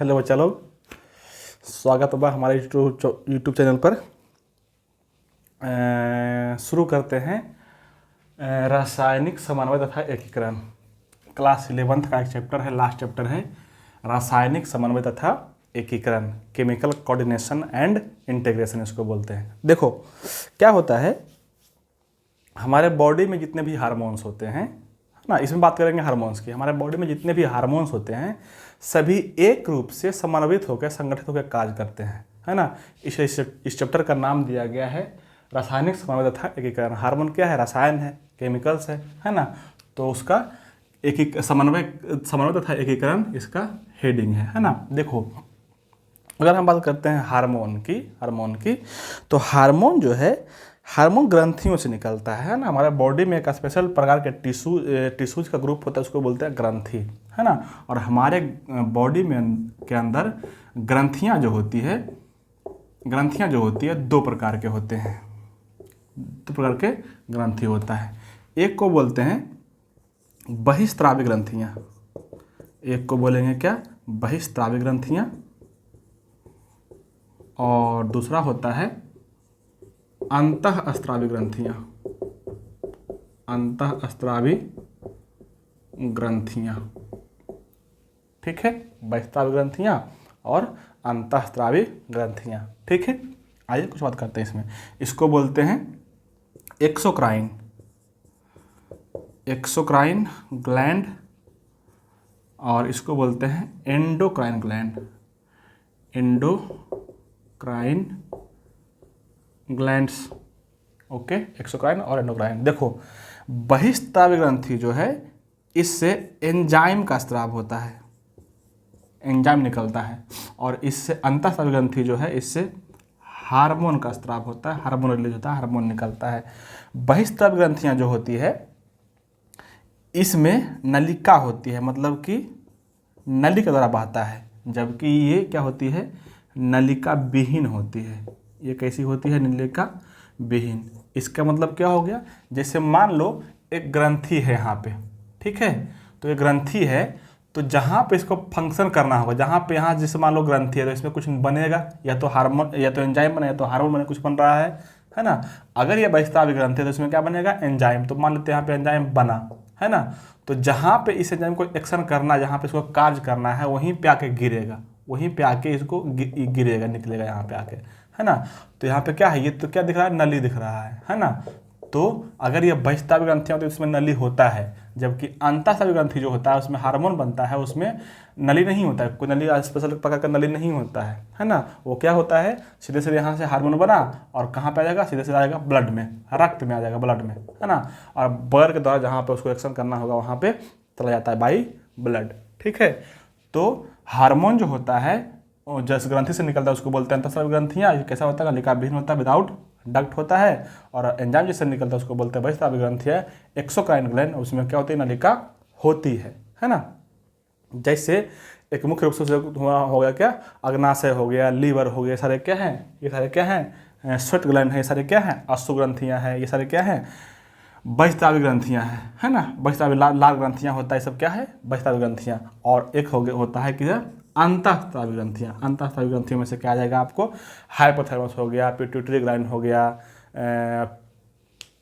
Hello बच्चा लोग, स्वागत है हमारे यूट्यूब चैनल पर। शुरू करते हैं रासायनिक समन्वय तथा एकीकरण। क्लास 11th का एक चैप्टर है, लास्ट चैप्टर है रासायनिक समन्वय तथा एकीकरण, केमिकल कोऑर्डिनेशन एंड इंटीग्रेशन इसको बोलते हैं। देखो क्या होता है, हमारे बॉडी में जितने भी हार्मोन्स होते हैं ना, इसमें बात करेंगे हार्मोन्स की। हमारे बॉडी में जितने भी हार्मोन्स होते हैं सभी एक रूप से समन्वित होकर संगठित होकर कार्य करते हैं, है ना। इस चैप्टर का नाम दिया गया है रासायनिक समन्वय तथा एकीकरण। हार्मोन क्या है? रसायन है, केमिकल्स है ना। तो उसका समन्वय तथा एकीकरण इसका हेडिंग है ना। देखो अगर हम बात करते हैं हार्मोन की तो हार्मोन जो है, हार्मोन ग्रंथियों से निकलता है ना। हमारे बॉडी में एक स्पेशल प्रकार के टिश्यूज का ग्रुप होता है, उसको बोलते हैं ग्रंथि, है ना। और हमारे बॉडी में के अंदर ग्रंथियां जो होती है दो प्रकार के होते हैं, दो प्रकार के ग्रंथि होता है। एक को बोलते हैं बहिस्त्रावी ग्रंथियां, एक को बोलेंगे क्या? बहिस्त्रावी ग्रंथियां। और दूसरा होता है अंतःस्त्रावी ग्रंथियां, अंतःस्त्रावी ग्रंथियां। ठीक है, बहिस्त्रावी ग्रंथियां और अंतःस्त्रावी ग्रंथियां। ठीक है, आइए कुछ बात करते हैं इसमें। इसको बोलते हैं एक्सोक्राइन ग्लैंड, और इसको बोलते हैं endocrine gland, endocrine glands. Okay, exocrine और एंडोक्राइन। देखो बहिस्त्रावी ग्रंथि जो है इससे एंजाइम का स्राव होता है, एंजाइम निकलता है। और इससे अंतःस्त्रावी ग्रंथि जो है इससे हार्मोन का स्राव होता है, हार्मोन रिलीज होता है, हार्मोन निकलता है। बहिस्त्रावी ग्रंथियां जो होती है इसमें नलिका होती है, मतलब कि नली के द्वारा बहता है, जबकि ये क्या होती है? नलिका विहीन होती है। ये कैसी होती है? नलिका विहीन। इसका मतलब क्या हो गया? जैसे मान लो एक ग्रंथि है यहाँ पे, ठीक है, तो ये ग्रंथि है, तो जहाँ पे इसको फंक्शन करना होगा, जहाँ पे यहाँ जैसे मान लो ग्रंथि है तो इसमें कुछ बनेगा, या तो हार्मोन, या तो एंजाइम बने, या तो हार्मोन बने, कुछ बन रहा है ना। अगर ये बहिस्त्रावी ग्रंथि है तो इसमें क्या बनेगा? एंजाइम। तो मान लेते हैं यहाँ पे एंजाइम बना, है ना। तो जहाँ पे इस एंजाइम को एक्शन करना है, जहाँ पे इसको कार्य करना है, वहीं पे आके गिरेगा, वहीं पे आके इसको गिरेगा, निकलेगा यहाँ पे आके, है ना। तो यहाँ पे क्या है? ये तो क्या दिख रहा है? नली दिख रहा है ना। तो अगर ये बहिस्त्रावी ग्रंथियां होती है तो उसमें नली होता है, जबकि अंतःस्त्रावी ग्रंथि जो होता है उसमें हार्मोन बनता है, उसमें नली नहीं होता है। कोई नली स्पेशल प्रकार का नली नहीं होता है ना। वो क्या होता है? सीधे सीधे यहाँ से हार्मोन बना और कहाँ पे आ जाएगा? सीधे सीधे आ जाएगा ब्लड में, रक्त में आ जाएगा, ब्लड में, है ना। और ब्लड के द्वारा जहाँ पे उसको एक्शन करना होगा वहाँ पे चला जाता है बाई ब्लड। ठीक है, तो हार्मोन जो होता है जिस ग्रंथि से निकलता है उसको बोलते हैं अंतःस्त्रावी ग्रंथियां। कैसा होता है? नलिका विहीन होता है, विदाउट डक्ट होता है। और एंजाइम जिससे निकलता है उसको बोलते हैं बहिस्त्रावी ग्रंथियां, एक्सोक्राइन ग्लैंड। उसमें क्या होती है? नलिका होती है ना। जैसे एक मुख्य रूप से हो गया क्या? अग्नाशय हो गया, लीवर हो गया, सारे क्या हैं? ये सारे क्या हैं? स्वेट ग्लैंड है, ये सारे क्या हैं? अश्रु ग्रंथियां हैं, ये सारे क्या हैं? बहिस्त्रावी ग्रंथियां हैं, है ना। बहिस्त्रावी लाल ग्रंथियां होता है, सब क्या है? बहिस्त्रावी ग्रंथियां। और एक होता है कि अंतःस्त्रावी ग्रंथियां। अंतःस्त्रावी ग्रंथियों में से क्या आ जाएगा आपको? हाइपोथैलेमस हो गया, पिट्यूटरी ग्लैंड हो गया,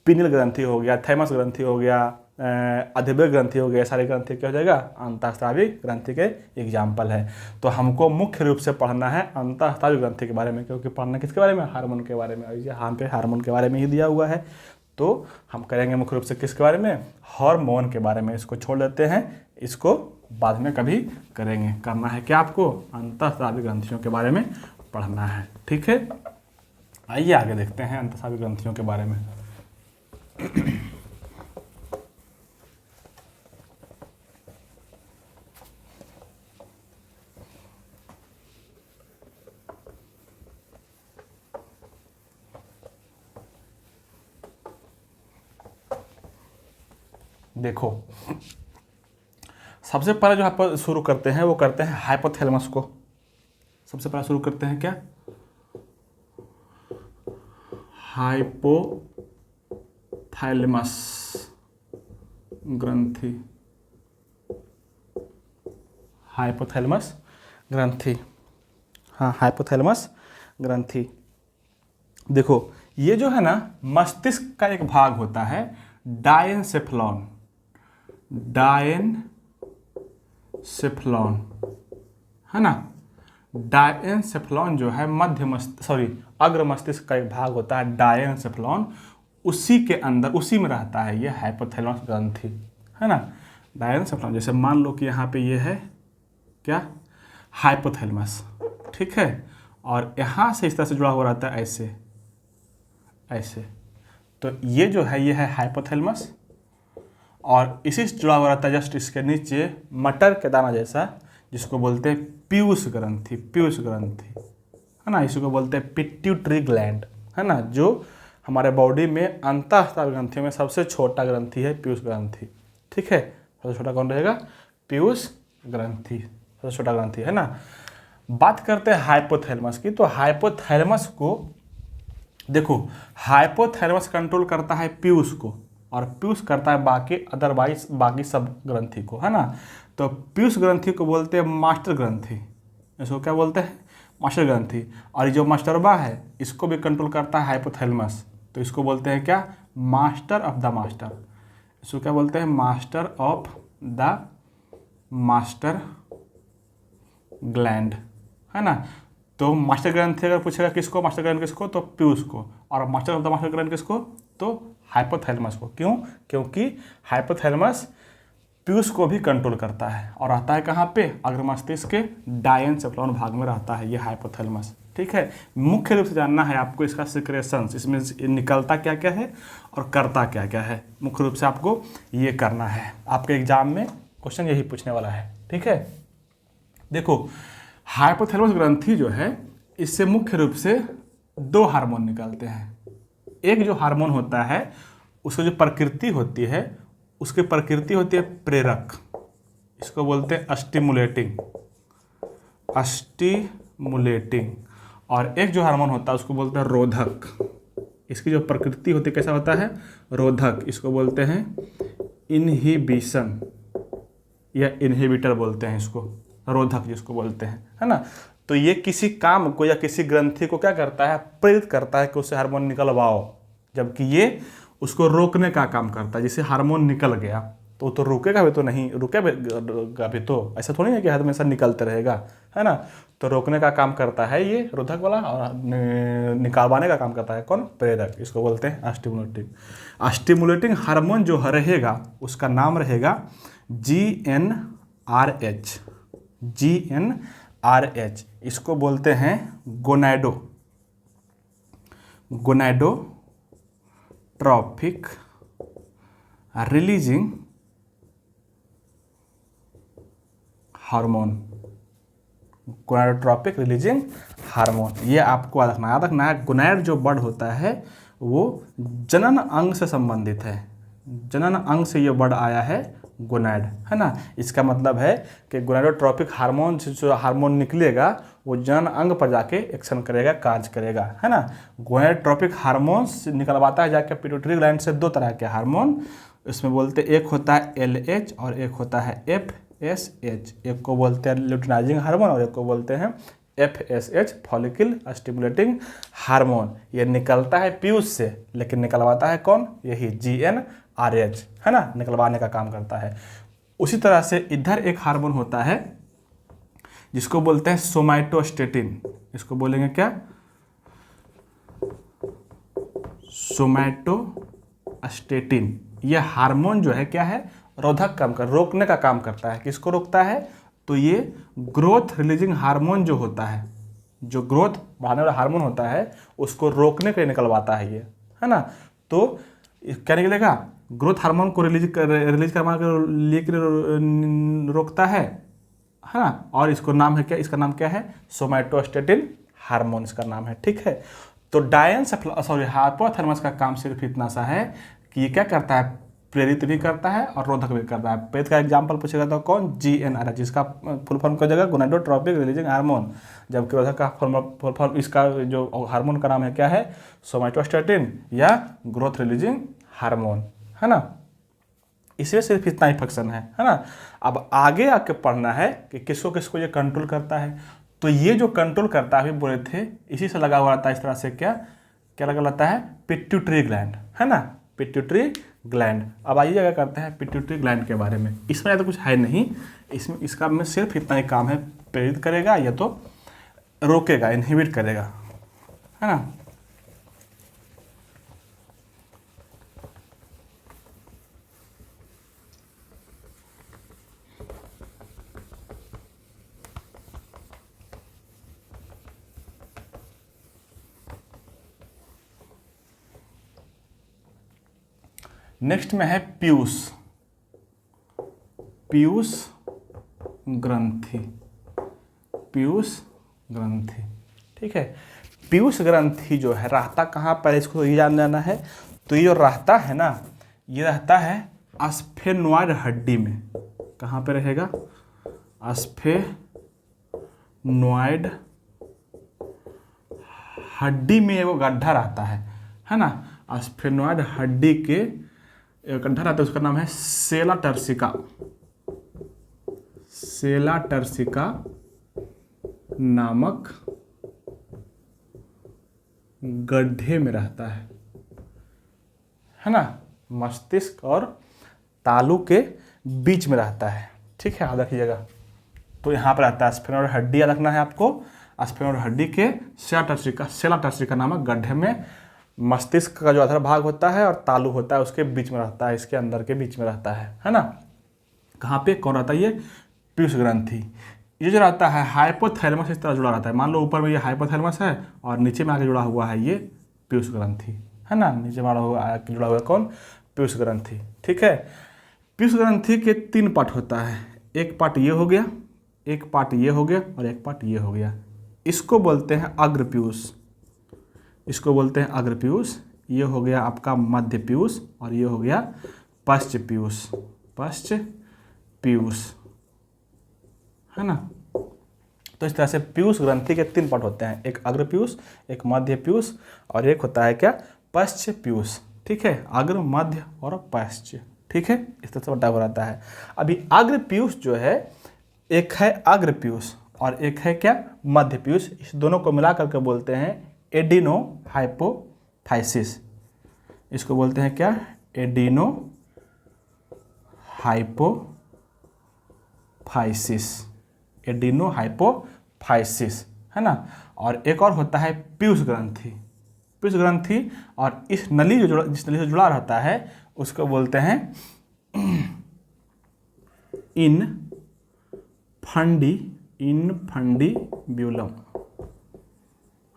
पिनियल ग्रंथि हो गया, थैमस ग्रंथि हो गया, अधिवेग ग्रंथि हो गया। सारे ग्रंथि क्या हो जाएगा? अंतःस्त्रावी ग्रंथि के एग्जाम्पल है। तो हमको मुख्य रूप से पढ़ना है अंतःस्त्रावी ग्रंथि के बारे में, क्योंकि पढ़ना किसके बारे में? हार्मोन के बारे में। और यहाँ पे हार्मोन के बारे में ही दिया हुआ है, तो हम करेंगे मुख्य रूप से किसके बारे में? हार्मोन के बारे में। इसको छोड़ देते हैं, इसको बाद में कभी करेंगे। करना है क्या आपको? अंतःस्त्रावी ग्रंथियों के बारे में पढ़ना है। ठीक है, आइए आगे देखते हैं अंतःस्त्रावी ग्रंथियों के बारे में। देखो सबसे पहले जो आप शुरू करते हैं वो करते हैं हाइपोथैलेमस को। सबसे पहले शुरू करते हैं क्या? हाइपोथैलेमस ग्रंथि, हाइपोथैलेमस ग्रंथि, हाँ हाइपोथैलेमस ग्रंथि। देखो ये जो है ना मस्तिष्क का एक भाग होता है डायनसेफलॉन, डायनसेफलॉन है ना। डायनसेफलॉन जो है अग्र मस्तिष्क का एक भाग होता है डायनसेफलॉन, उसी के अंदर उसी में रहता है ये हाइपोथैलेमस ग्रंथि है ना। डायनसेफलॉन जैसे मान लो कि यहाँ पे ये है क्या हाइपोथैलेमस, ठीक है, और यहाँ से इस तरह से जुड़ा हुआ रहता है ऐसे ऐसे, तो ये जो है ये है हाइपोथैलेमस, और इसी से जुड़ा हुआ रहता है जस्ट इसके नीचे मटर के दाना जैसा, जिसको बोलते हैं पीयूष ग्रंथि, पीयूष ग्रंथि है ना, इसको बोलते हैं पिट्यूटरी ग्लैंड है ना, जो हमारे बॉडी में अंतःस्रावी ग्रंथियों में सबसे छोटा ग्रंथि है पीयूष ग्रंथि, ठीक है। सबसे छोटा कौन रहेगा? पीयूष ग्रंथि, सबसे छोटा ग्रंथि है ना। बात करते हैं हाइपोथैलेमस की, तो हाइपोथैलेमस को देखो, हाइपोथैलेमस कंट्रोल करता है पीयूष को, और पीयूष करता है बाकी सब ग्रंथि को है ना। तो पीयूष ग्रंथि को बोलते हैं मास्टर ग्रंथि, इसको क्या बोलते हैं? मास्टर ग्रंथि। और ये जो मास्टरबा है इसको भी कंट्रोल करता है हाइपोथैलेमस, तो इसको बोलते हैं क्या? Master of the master. इसको क्या बोलते हैं? Master of the master gland है ना। तो मास्टर ग्रंथि अगर पूछेगा किसको, मास्टर ग्लैंड किसको, तो पीयूष को, और master of the master gland किसको, तो हाइपोथैलेमस को। क्यों? क्योंकि हाइपोथैलेमस पीयूष को भी कंट्रोल करता है, और रहता है कहाँ पे? अग्र मस्तिष्क के डायनसेफलॉन भाग में रहता है ये हाइपोथैलेमस, ठीक है। मुख्य रूप से जानना है आपको इसका सिक्रेशंस, इसमें निकलता क्या क्या है और करता क्या क्या है, मुख्य रूप से आपको ये करना है। आपके एग्जाम में क्वेश्चन यही पूछने वाला है, ठीक है। देखो हाइपोथैलेमस ग्रंथि जो है, इससे मुख्य रूप से दो हार्मोन निकलते हैं। एक जो हार्मोन होता है उसकी जो प्रकृति होती है, उसकी प्रकृति होती है प्रेरक, इसको बोलते हैं स्टिमुलेटिंग, और एक जो हार्मोन होता है उसको बोलते हैं रोधक। इसकी जो प्रकृति होती है कैसा होता है? रोधक, इसको बोलते हैं इनहिबिशन या इनहिबिटर बोलते हैं इसको, रोधक जिसको बोलते हैं है ना। तो ये किसी काम को या किसी ग्रंथि को क्या करता है? प्रेरित करता है कि उससे हार्मोन निकलवाओ, जबकि ये उसको रोकने का काम करता है। जैसे हार्मोन निकल गया तो रुकेगा भी तो नहीं, रुकेगा भी तो, ऐसा थोड़ी है कि हमेशा निकलते रहेगा है ना। तो रोकने का काम करता है ये रोधक वाला, और निकालवाने का काम करता है कौन? प्रेरक, इसको बोलते हैं स्टिमुलेटिंग हार्मोन जो रहेगा उसका नाम रहेगा GnRH, इसको बोलते हैं गोनाडोट्रॉपिक रिलीजिंग हार्मोन, गोनाडोट्रॉपिक रिलीजिंग हार्मोन। ये आपको याद रखना है। गोनाड जो वर्ड होता है वो जनन अंग से संबंधित है, जनन अंग से ये वर्ड आया है गोनाड है ना। इसका मतलब है कि गोनाडोट्रॉपिक हार्मोन से जो हार्मोन निकलेगा वो जनन अंग पर जाके एक्शन करेगा, कार्य करेगा है ना। गोनाडोट्रॉपिक हार्मोन निकलवाता है जाके पिट्यूटरी ग्लैंड से दो तरह के हार्मोन, इसमें बोलते एक होता है LH और एक होता है FSH। एक को बोलते हैं ल्यूटिनाइजिंग हार्मोन और एक को बोलते हैं FSH, फॉलिकल स्टिमुलेटिंग हार्मोन। ये निकलता है पीयूष से, लेकिन निकलवाता है कौन? यही GnRH है ना, निकलवाने का काम करता है। उसी तरह से इधर एक हार्मोन होता है जिसको बोलते हैं सोमैटोस्टेटिन, इसको बोलेंगे क्या? सोमैटोस्टेटिन। यह हार्मोन जो है क्या है? रोधक काम कर, रोकने का काम करता है। किसको रोकता है? तो ये ग्रोथ रिलीजिंग हार्मोन जो होता है, जो ग्रोथ बढ़ाने वाला हार्मोन होता है, उसको रोकने के लिए निकलवाता है ये है ना। तो क्या निकलेगा? ग्रोथ हार्मोन को रिलीज करवाने के लिए रोकता है ना। और इसको नाम है क्या? इसका नाम क्या है? सोमैटोस्टेटिन हार्मोन इसका नाम है, ठीक है। तो हाइपोथैलेमस का काम सिर्फ इतना सा है कि ये क्या करता है? प्रेरित भी करता है और रोधक भी करता है। प्रेरित का एग्जाम्पल पूछेगा तो कौन? GnRH, जिसका फुल फॉर्म का जगह गोनाडोट्रॉपिक रिलीजिंग हार्मोन, जबकि रोधक का फुल फॉर्म इसका जो हार्मोन का नाम है क्या है? सोमैटोस्टेटिन या ग्रोथ रिलीजिंग हार्मोन है ना। इसमें सिर्फ इतना ही फंक्शन है ना। अब आगे आके पढ़ना है कि किसको किसको ये कंट्रोल करता है। तो ये जो कंट्रोल करता है, अभी बोले थे, इसी से लगा हुआ रहता है इस तरह से, क्या क्या लगा रहता है, पिट्यूटरी ग्लैंड, है ना, पिट्यूटरी ग्लैंड। अब आइए क्या करते हैं पिट्यूटरी ग्लैंड के बारे में। इसमें तो कुछ है नहीं, इसमें इसका में सिर्फ इतना ही काम है, प्रेरित करेगा या तो रोकेगा, इनहिबिट करेगा, है ना। नेक्स्ट में है पीयूष, पीयूष ग्रंथि, पीयूष ग्रंथि, ठीक है। पीयूष ग्रंथि जो है रहता कहाँ पर, इसको ये जान जाना है। तो ये जो रहता है ना, ये रहता है स्फेनॉइड हड्डी में। कहाँ पे रहेगा, स्फेनॉइड हड्डी में एगो गड्ढा रहता है ना। स्फेनॉइड हड्डी के गड्ढा रहता है, उसका नाम है सेला टर्सिका, सेला टर्सिका नामक गड्ढे में रहता है ना। मस्तिष्क और तालु के बीच में रहता है, ठीक है, याद रखिएगा। तो यहाँ पर रहता है स्फेनॉइड हड्डी, याद रखना है आपको। स्फेनॉइड हड्डी के सेला टर्सिका नामक गड्ढे में मस्तिष्क का जो अधर भाग होता है और तालु होता है उसके बीच में रहता है, इसके अंदर के बीच में रहता है ना। कहाँ पे कौन रहता है, ये पीयूष ग्रंथि। ये जो रहता है हाइपोथैलेमस इस तरह जुड़ा रहता है। मान लो ऊपर में ये हाइपोथैलेमस है और नीचे में आके जुड़ा हुआ है ये पीयूष ग्रंथि, है ना। नीचे में आके जुड़ा हुआ है कौन, पीयूष ग्रंथि, ठीक है। पीयूष ग्रंथि के 3 पार्ट होता है, एक पार्ट ये हो गया, एक पार्ट ये हो गया और एक पार्ट ये हो गया। इसको बोलते हैं अग्र पीयूष, इसको बोलते हैं अग्र पीयूष। ये हो गया आपका मध्य पीयूष और ये हो गया पश्च पीयूष, पश्च पीयूष, है ना। तो इस तरह से पीयूष ग्रंथि के 3 पार्ट होते हैं, एक अग्र पीयूष, एक मध्य पीयूष और एक होता है क्या, पश्च पीयूष, ठीक है। अग्र, मध्य और पश्च, ठीक है, इस तरह से बटा हुआ रहता है। अभी अग्र पीयूष जो है, एक है अग्र पीयूष और एक है क्या, मध्य पीयूष। इस दोनों को मिला करके बोलते हैं एडिनो हाइपोफाइसिस। इसको बोलते हैं क्या, एडिनो हाइपोफाइसिस, एडिनो हाइपोफाइसिस, है ना। और एक और होता है पीयूष ग्रंथि, पीयूष ग्रंथि। और इस नली जो जिस नली से जुड़ा रहता है उसको बोलते हैं इनफंडिब्यूलम,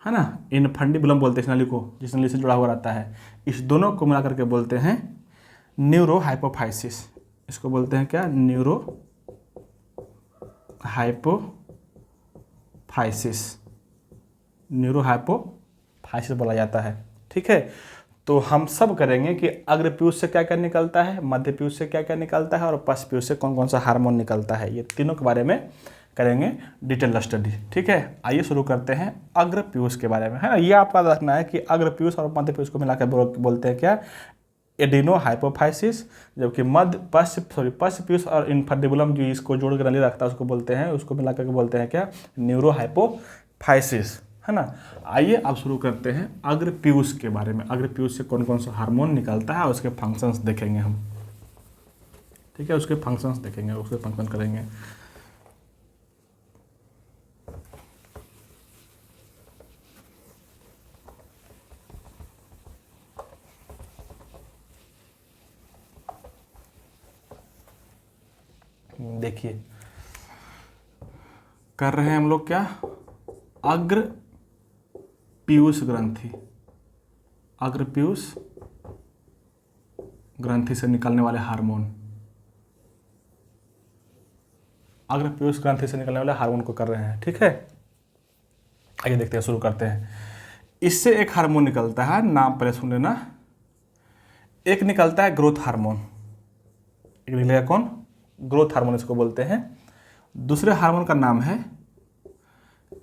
है ना। इनफंडिब्यूलम बोलते हैं इस नली को, जिस नली से जुड़ा हुआ रहता है। इस दोनों को मिला करके बोलते हैं न्यूरो हाइपोफाइसिस। इसको बोलते हैं क्या, न्यूरो हाइपोफाइसिस, न्यूरो हाइपोफाइसिस बोला जाता है, ठीक है। तो हम सब करेंगे कि अग्र पीयूष से क्या क्या निकलता है, मध्य पीयूष से क्या क्या निकलता है और पश्च पीयूष से कौन कौन सा हार्मोन निकलता है, ये तीनों के बारे में करेंगे डिटेल स्टडी, ठीक है। आइए शुरू करते हैं अग्र पीयूष के बारे में, है ना। ये आपका रखना है कि अग्र पीयूष और मध्य पीयूष को मिलाकर बोलते हैं क्या, एडिनो हाइपोफाइसिस। जबकि पश्च पीयूष और इनफंडिबुलम जो इसको जोड़ कर नली रखता है उसको बोलते हैं, उसको मिलाकर बोलते हैं क्या, न्यूरो हाइपोफाइसिस, है ना। आइए अब शुरू करते हैं अग्र पीयूष के बारे में। अग्र पीयूष से कौन कौन सा हार्मोन निकलता है, उसके फंक्शंस देखेंगे हम, ठीक है। उसके फंक्शंस देखेंगे, उसके फंक्शन करेंगे। देखिए कर रहे हैं हम लोग क्या, अग्र पीयूष ग्रंथि, अग्र पीयूष ग्रंथि से निकलने वाले हार्मोन, अग्र पीयूष ग्रंथि से निकलने वाले हार्मोन को कर रहे हैं, ठीक है। आइए देखते हैं, शुरू करते हैं। इससे एक हार्मोन निकलता है, नाम पहले सुन लेना। एक निकलता है ग्रोथ हार्मोन, एक निकलेगा कौन, ग्रोथ हार्मोन इसको बोलते हैं। दूसरे हार्मोन का नाम है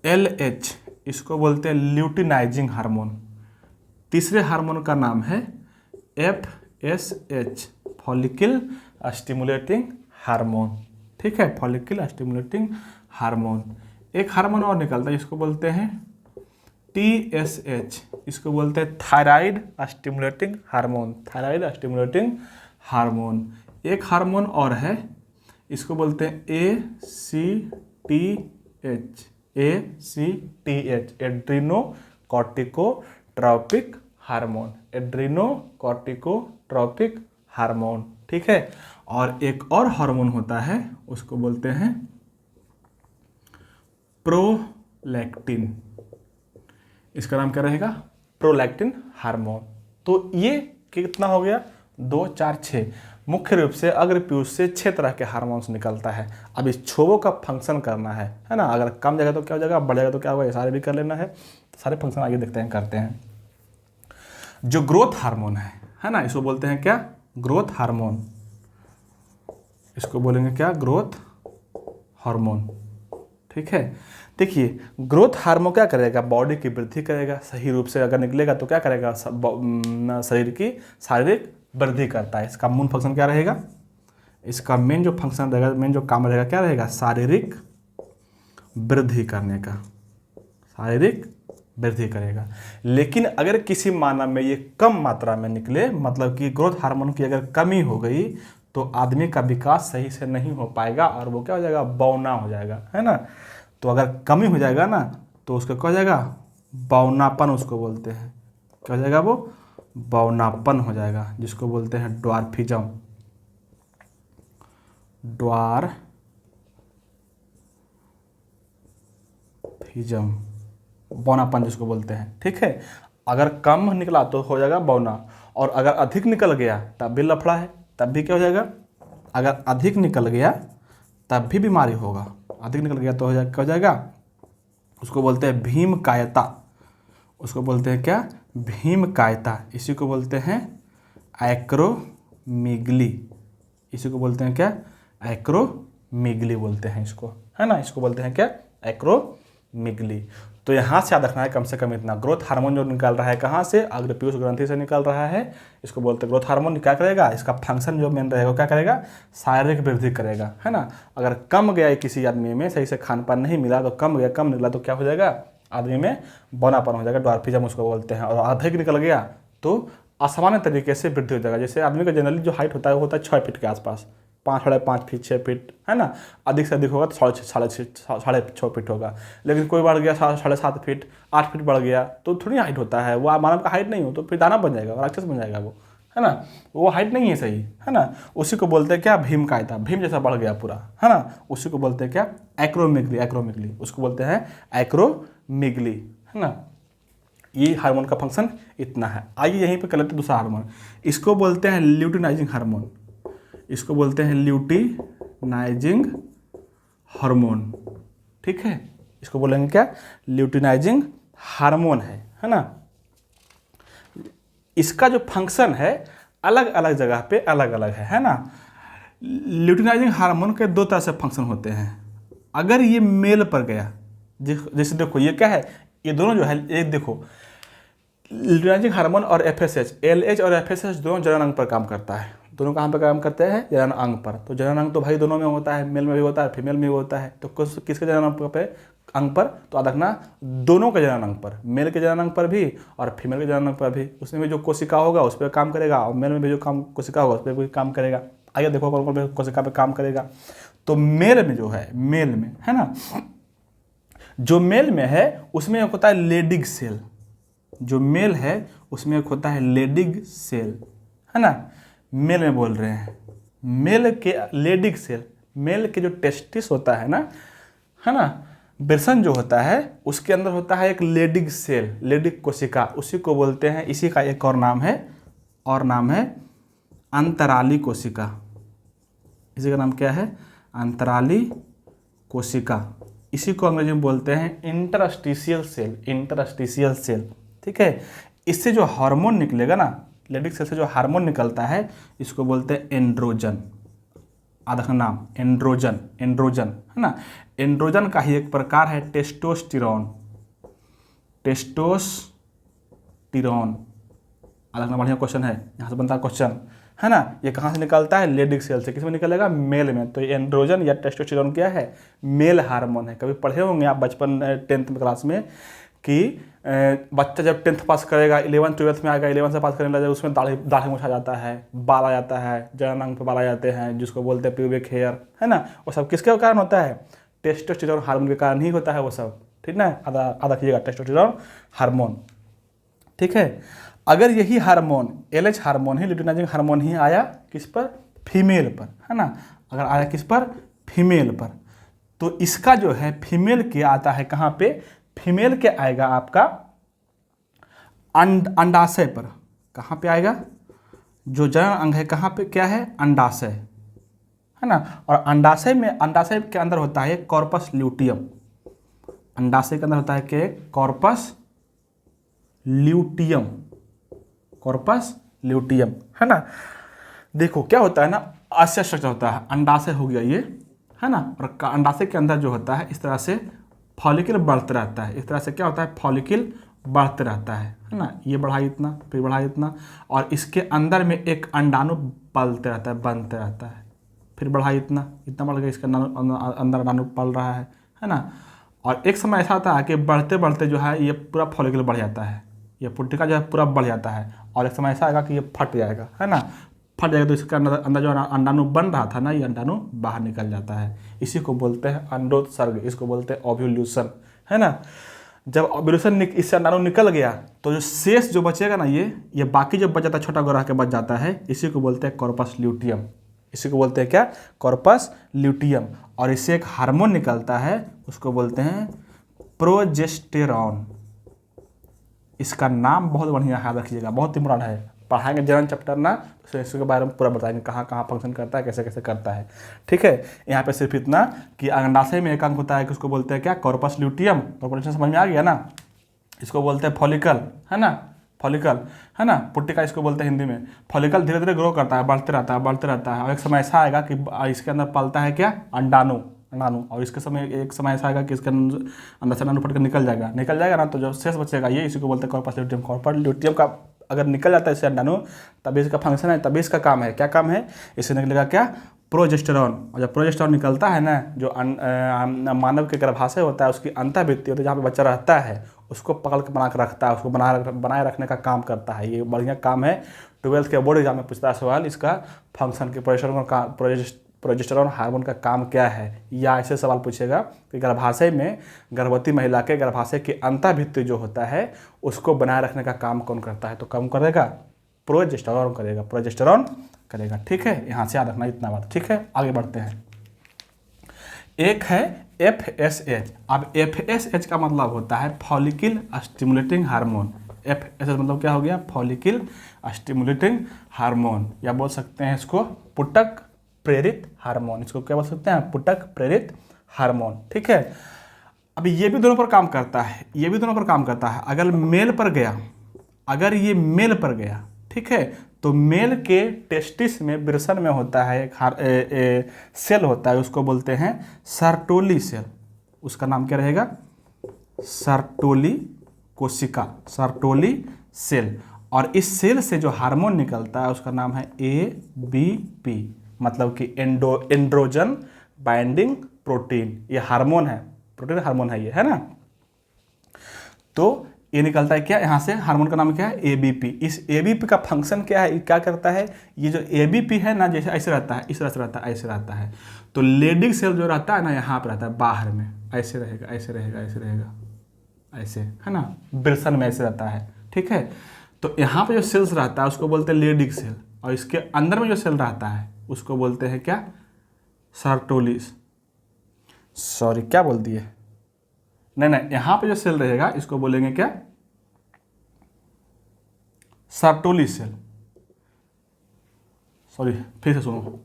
LH, इसको बोलते हैं ल्यूटिनाइजिंग हार्मोन। तीसरे हार्मोन का नाम है FSH, फॉलिकल स्टिमुलेटिंग हार्मोन, ठीक है, फॉलिकल स्टिमुलेटिंग हार्मोन। एक हार्मोन और निकलता है जिसको बोलते हैं TSH, इसको बोलते हैं thyroid stimulating hormone, thyroid stimulating hormone. एक हार्मोन और है, इसको बोलते हैं ACTH, adrenocorticotropic hormone, adrenocorticotropic hormone, ठीक है। और एक और हार्मोन होता है उसको बोलते हैं प्रोलैक्टिन, इसका नाम क्या रहेगा, प्रोलैक्टिन हार्मोन। तो ये कितना हो गया, 2, 4, 6। मुख्य रूप से अग्रपीयूष से 6 तरह के हार्मोन्स निकलता है। अब इस छोबों का फंक्शन करना है ना, अगर कम जाएगा तो क्या हो जाएगा, बढ़ जाएगा तो क्या होगा, ये सारे भी कर लेना है। सारे फंक्शन आगे देखते हैं, करते हैं। जो ग्रोथ हार्मोन है ना, इसको बोलते हैं क्या, ग्रोथ हार्मोन, इसको बोलेंगे क्या, ग्रोथ हार्मोन, ठीक है। देखिए ग्रोथ हार्मोन क्या करेगा, बॉडी की वृद्धि करेगा, सही रूप से अगर निकलेगा तो क्या करेगा, शरीर की शारीरिक वृद्धि करता है। इसका मूल फंक्शन क्या रहेगा, इसका मेन जो फंक्शन रहेगा, मेन जो काम रहेगा क्या रहेगा, शारीरिक वृद्धि करने का, शारीरिक वृद्धि करेगा। लेकिन अगर किसी मानव में ये कम मात्रा में निकले, मतलब कि ग्रोथ हार्मोन की अगर कमी हो गई तो आदमी का विकास सही से नहीं हो पाएगा और वो क्या हो जाएगा, बौना हो जाएगा, है ना। तो अगर कमी हो जाएगा ना तो उसका क्या हो जाएगा, बौनापन उसको बोलते हैं, क्या हो जाएगा, वो बौनापन हो जाएगा, जिसको बोलते हैं ड्वार्फिज्म, ड्वार्फिज्म, बौनापन जिसको बोलते हैं, ठीक है। अगर कम निकला तो हो जाएगा बौना, और अगर अधिक निकल गया तब भी लफड़ा है, तब भी क्या हो जाएगा, अगर अधिक निकल गया तब भी बीमारी होगा, अधिक निकल गया तो हो जाएगा, क्या हो जाएगा, उसको बोलते हैं भीमकायता, उसको बोलते हैं क्या, भीमकायता। इसी को बोलते हैं एक्रोमिगली, इसी को बोलते हैं क्या, एक्रोमिगली बोलते हैं इसको, है ना, इसको बोलते हैं क्या, एक्रोमिगली। तो यहाँ से याद रखना है कम से कम इतना, ग्रोथ हार्मोन जो निकल रहा है कहाँ से, अग्रपीयूष ग्रंथि से निकल रहा है, इसको बोलते हैं ग्रोथ हार्मोन। क्या करेगा, इसका फंक्शन जो मेन रहेगा क्या करेगा, शारीरिक वृद्धि करेगा, है ना। अगर कम गया किसी आदमी में, सही से खान पान नहीं मिला तो कम गया, कम निकला तो क्या हो जाएगा, आदमी में बौनापन हो जाएगा, ड्वार्फिज्म उसको बोलते हैं। और अधिक निकल गया तो असामान्य तरीके से वृद्धि हो जाएगा। जैसे आदमी का जनरली जो हाइट होता है वो होता है 6 फीट के आसपास, 5, 5.5 फीट, 6 फीट, है ना। अधिक से अधिक होगा तो 6.5 फीट होगा। लेकिन कोई बढ़ गया 7.5 फीट, 8 फीट बढ़ गया तो थोड़ी हाइट होता है, वो मानव का हाइट नहीं हो तो फिर दानव बन जाएगा, राक्षस बन जाएगा वो, है ना। वो हाइट नहीं है सही, है ना। उसी को बोलते हैं क्या, भीमकायता, भीम जैसा बढ़ गया पूरा, है ना। उसी को बोलते हैं क्या, एक्रोमिगली, एक्रोमिगली, उसको बोलते हैं एक्रोमिगली, है ना। ये हार्मोन का फंक्शन इतना है। आइए यहीं पे कर लेते हैं दूसरा हार्मोन, इसको बोलते हैं ल्यूटिनाइजिंग हार्मोन, इसको बोलते हैं ल्यूटिनाइजिंग हार्मोन, ठीक है। इसको बोलेंगे क्या, ल्यूटिनाइजिंग हार्मोन है ना। इसका जो फंक्शन है अलग अलग जगह पे अलग अलग है ना। ल्यूटिनाइजिंग हार्मोन के 2 तरह से फंक्शन होते हैं। अगर ये मेल पर गया, जैसे देखो ये क्या है, ये दोनों जो है, एक देखो ल्यूटिनाइजिंग हार्मोन और FSH, LH और FSH दोनों जनन अंग पर काम करता है। दोनों कहाँ पर काम करते हैं, जनन अंग पर। तो जनन अंग तो भाई दोनों में होता है, मेल में भी होता है, फीमेल में भी होता है। तो किसके जनन अंग पर, तो याद रखना दोनों के जनन अंग पर, मेल के जनन अंग पर भी और फीमेल के जनन अंग पर भी। उसमें भी जो कोशिका होगा उस पर काम करेगा और मेल में भी जो कोशिका होगा उस पर भी काम करेगा। आइए देखो कौन कौन कोशिका पर काम करेगा। तो मेल में जो है, मेल में है ना, जो मेल में है उसमें एक होता है लेडिग सेल, जो मेल है उसमें एक होता है लेडिग सेल, है ना। मेल में बोल रहे हैं, मेल के लेडिग सेल, मेल के जो टेस्टिस होता है ना, है ना, वृषण जो होता है उसके अंदर होता है एक लेडिग सेल, लेडिग कोशिका, उसी को बोलते हैं। इसी का एक और नाम है अंतराली कोशिका। इसी का नाम क्या है, अंतराली कोशिका। इसी को अंग्रेजी में बोलते हैं इंटरस्टिशियल सेल, इंटरस्टिशियल सेल, ठीक है। इससे जो हार्मोन निकलेगा ना, लेडिग सेल से जो हार्मोन निकलता है इसको बोलते हैं एंड्रोजन। आधा नाम एंड्रोजन, एंड्रोजन, है ना। एंड्रोजन का ही एक प्रकार है टेस्टोस्टेरोन, टेस्टोस्टेरोन। आधा बढ़िया क्वेश्चन है, यहाँ से बनता है क्वेश्चन, है ना। ये कहाँ से निकलता है, लेडिक सेल से। किस में निकलेगा, मेल में। तो एंड्रोजन या टेस्टोस्टेरोन क्या है, मेल हार्मोन है। कभी पढ़े होंगे आप बचपन 10th क्लास में कि बच्चा जब 10th पास करेगा 11th 12th में आएगा, 11th से पास करने लगे उसमें दाढ़ी मूछ आ जाता है, बाल आ जाता है, जननांग पे बाल आ जाते हैं जिसको बोलते हैं प्यूबिक हेयर, है ना। वो सब किसके कारण होता है, टेस्टोस्टेरोन हार्मोन के कारण ही होता है वो सब, ठीक ना। आधा कीजिएगा, टेस्टोस्टेरोन हार्मोन, ठीक है। अगर यही हार्मोन LH हार्मोन ही, ल्यूटिनाइजिंग हार्मोन ही आया किस पर, फीमेल पर, है ना। अगर आया किस पर, फीमेल पर, तो इसका जो है फीमेल के आता है कहाँ पे, फीमेल के आएगा आपका अंडाशय पर। कहाँ पे आएगा, जो जनन अंग है कहाँ पे, क्या है, अंडाशय, है ना। और अंडाशय में, अंडाशय के अंदर होता है कॉर्पस ल्यूटियम। अंडाशय के अंदर होता है क्या, कॉर्पस ल्यूटियम, कॉर्पस ल्यूटियम, है ना। देखो क्या होता है ना, आशय स्ट्रक्चर होता है, अंडाशय हो गया ये, है ना। और अंडाशय के अंदर जो होता है इस तरह से फॉलिकल बढ़ते रहता है। इस तरह से क्या होता है, फॉलिकल बढ़ते रहता है ना। ये बढ़ा इतना, फिर बढ़ा इतना, और इसके अंदर में एक अंडाणु पलते रहता है, बनते रहता है, फिर बढ़ा इतना, इतना बढ़ गया, इसके अंदर अंडाणु पल रहा है ना। और एक समय ऐसा आता है कि बढ़ते बढ़ते जो है ये पूरा फॉलिकल बढ़ जाता है, ये पुट्टिका जो है पूरा बढ़ जाता है। और एक समय ऐसा आएगा कि ये फट जाएगा, है ना। फट जाएगा तो इसके अंदर जो अंडाणु बन रहा था ना, ये अंडाणु बाहर निकल जाता है। इसी को बोलते हैं अंडोत्सर्ग, इसको बोलते हैं ओव्यूल्यूशन, है ना। जब ओव्यूल्यूशन इससे अंडाणु निकल गया तो जो शेष जो बचेगा ना, ये बाकी जो बच जाता है, छोटा गोरा के बच जाता है, इसी को बोलते हैं कॉर्पस ल्यूटियम। इसी को बोलते हैं क्या, कॉर्पस ल्यूटियम। और इससे एक हार्मोन निकलता है, उसको बोलते हैं प्रोजेस्टेरॉन। इसका नाम बहुत बढ़िया याद रखिएगा, बहुत इंपॉर्टेंट है। पढ़ाएंगे जनन चैप्टर ना, तो इसके बारे में पूरा बताएंगे कहाँ कहाँ फंक्शन करता है, कैसे कैसे करता है, ठीक है। यहाँ पे सिर्फ इतना कि अंडाशय में एक अंग होता है कि उसको बोलते हैं क्या, कॉर्पस ल्यूटियम। कॉर्पोरेशन समझ में आ गया ना। इसको बोलते हैं फॉलिकल, है ना, फॉलिकल, है ना। पुट्टिका इसको बोलते हैं हिंदी में। फॉलिकल धीरे धीरे ग्रो करता है, बढ़ते रहता है, बढ़ते रहता है। और एक समय ऐसा आएगा कि इसके अंदर पलता है क्या, अंडाणु, अंडाणु। और इसके समय एक समय ऐसा आएगा कि इसके अंदर से अंडाणु फट कर निकल जाएगा ना, तो जो शेष बचेगा ये, इसी को बोलते हैं कॉर्पस ल्यूटियम। कॉर्पस ल्यूटियम का अगर निकल जाता है इससे अंडाणु, तभी इसका फंक्शन है, तभी इसका काम है। क्या काम है, इससे निकलेगा क्या, प्रोजेस्टेरॉन। और जब प्रोजेस्टेरॉन निकलता है ना, जो मानव के गर्भाशय होता है उसकी अंतःभित्ति होती है, जहाँ पे बच्चा रहता है, उसको पकड़ के बना के रखता है, उसको बनाए रखने का काम करता है। ये बढ़िया काम है। 12th के बोर्ड एग्जाम में पूछता है सवाल, इसका फंक्शन के प्रोजेस्टेरॉन हार्मोन का काम क्या है, या ऐसे सवाल पूछेगा कि गर्भाशय में गर्भवती महिला के गर्भाशय के अंतःभित्ति जो होता है उसको बनाए रखने का काम कौन करता है, तो कौन करेगा, प्रोजेस्टेरॉन करेगा, प्रोजेस्टेरॉन करेगा, ठीक है। यहाँ से याद रखना इतना बात, ठीक है। आगे बढ़ते हैं। एक है FSH। अब FSH का मतलब होता है फॉलिकल स्टिमुलेटिंग हार्मोन। FSH मतलब क्या हो गया, फॉलिकल स्टिमुलेटिंग हार्मोन, या बोल सकते हैं इसको पुटक प्रेरित हार्मोन। इसको क्या बोल सकते हैं, पुटक प्रेरित हार्मोन, ठीक है। अभी ये भी दोनों पर काम करता है, ये भी दोनों पर काम करता है। अगर मेल पर गया, अगर ये मेल पर गया, ठीक है, तो मेल के टेस्टिस में, वृषण में होता है एक सेल होता है, उसको बोलते हैं सर्टोली सेल। उसका नाम क्या रहेगा, सर्टोली कोशिका, सर्टोली सेल। और इस सेल से जो हार्मोन निकलता है उसका नाम है ABP, मतलब कि एंड्रोजन बाइंडिंग प्रोटीन। ये हार्मोन है, प्रोटीन हार्मोन है ये, है ना। तो ये निकलता है क्या, यहाँ से हार्मोन का नाम क्या है, ABP। इस ABP का फंक्शन क्या है, क्या करता है, ये जो ABP है ना, जैसे ऐसे रहता है, इस तरह से रहता है, ऐसे रहता है। तो लेडिक सेल जो रहता है ना, यहाँ पर रहता है बाहर में, ऐसे रहेगा, ऐसे रहेगा, ऐसे रहेगा, ऐसे, है ना, वृषण में ऐसे रहता है, ठीक है। तो यहाँ पे जो सेल्स रहता है उसको बोलते हैं लेडिक सेल, और इसके अंदर में जो सेल रहता है उसको बोलते हैं क्या, सर्टोलिस, सॉरी क्या बोल दिए, नहीं, यहाँ पे जो सेल रहेगा इसको बोलेंगे क्या, सर्टोली सेल। सॉरी फिर से सुनो,